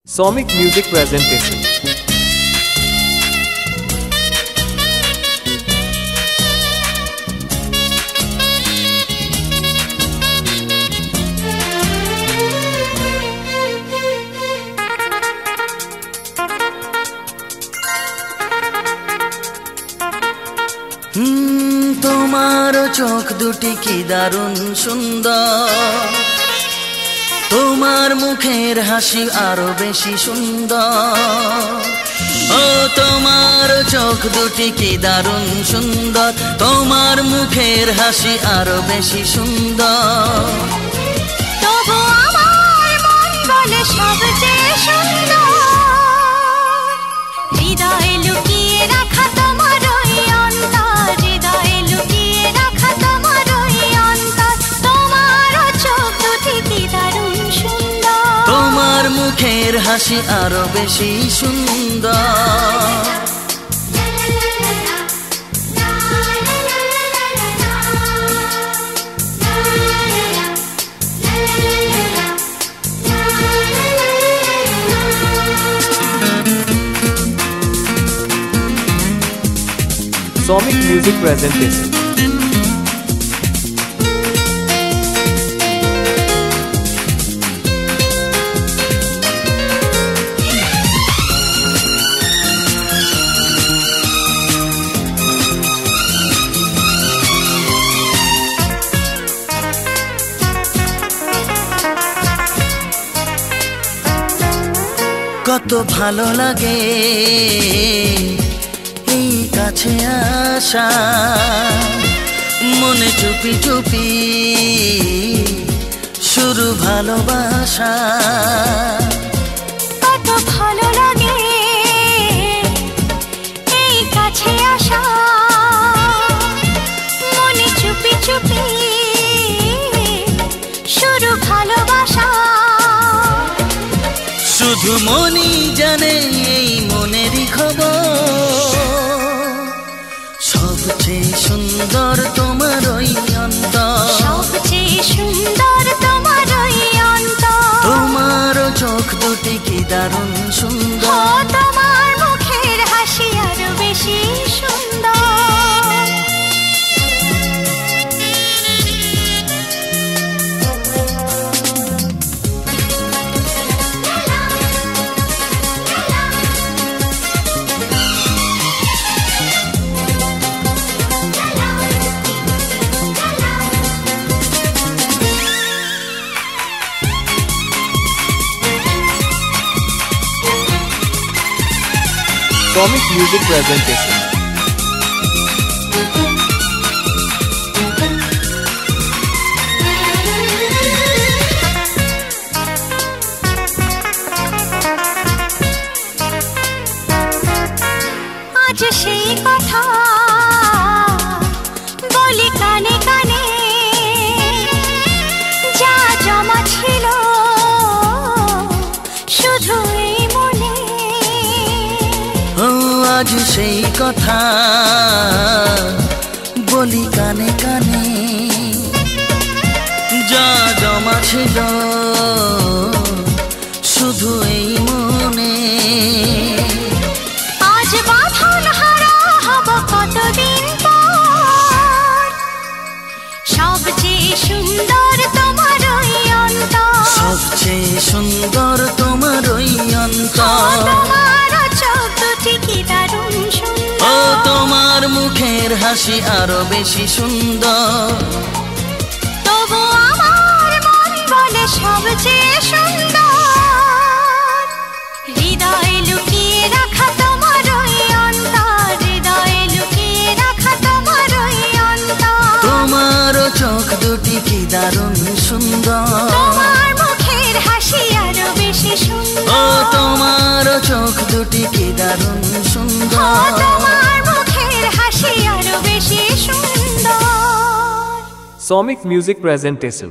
Somic Music Presentation. তোমার চোখ দুটি কি দারুণ সুন্দর, তোমার মুখের হাসি আরো বেশি সুন্দর। ও তোমার চোখ দুটি কি দারুণ সুন্দর, তোমার মুখের হাসি আরো বেশি সুন্দর। তবু আমার মন বলে সবচেয়ে সুন্দর, হৃদয়ে লুকিয়ে রাখা তোমার ওই অন্তর, হৃদয়ে লুকিয়ে রাখা তোমার ওই অন্তর। তোমার চোখ দুটি কি দারুণ সুন্দর, তোমার মুখের হাসি আরো বেশি সুন্দর। Somic Music Presentation. কত ভালো লাগে এই কাছে আসা, মনে চুপি চুপি শুরু ভালোবাসা। কত ভালো লাগে এই কাছে আসা, মনে চুপি চুপি শুরু ভালোবাসা। শুধু মনই জানে এই মনেরই খবর, সবচেয়ে সুন্দর তোমার ওই অন্তর, সবচেয়ে সুন্দর তোমার ওই অন্তর। তোমার চোখ দুটি কি দারুণ সুন্দর, তোমার মুখের হাসি আরো বেশি সুন্দর। Somic Music Presentation. আজ সেই কথা বলি কানে কানে, যা জমা ছিল শুধু এই মনে। ও আজ সেই কথা বলি কানে কানে, যা জমা ছিল শুধু এই মনে। আজ বাঁধন হারা হব কতদিন পর, সবচেয়ে সুন্দর তোমার ওই অন্তর, সবচেয়ে সুন্দর তোমার ওই অন্তর। তোমার চোখ দুটি কি দারুণ সুন্দর, ও তোমার মুখের হাসি আরো বেশি সুন্দর। তবু আমার মন বলে সবচেয়ে সুন্দর, হৃদয়ে লুকিয়ে রাখা তোমার ওই অন্তর, হৃদয়ে লুকিয়ে রাখা তোমার ওই অন্তর। তোমার চোখ দুটি কি দারুণ সুন্দর, তোমার মুখের হাসি আরো বেশি সুন্দর। ও তোমার চোখ দুটি কি দারুণ সুন্দর, তোমার মুখের হাসি আরো বেশি সুন্দর। Somic Music Presentation.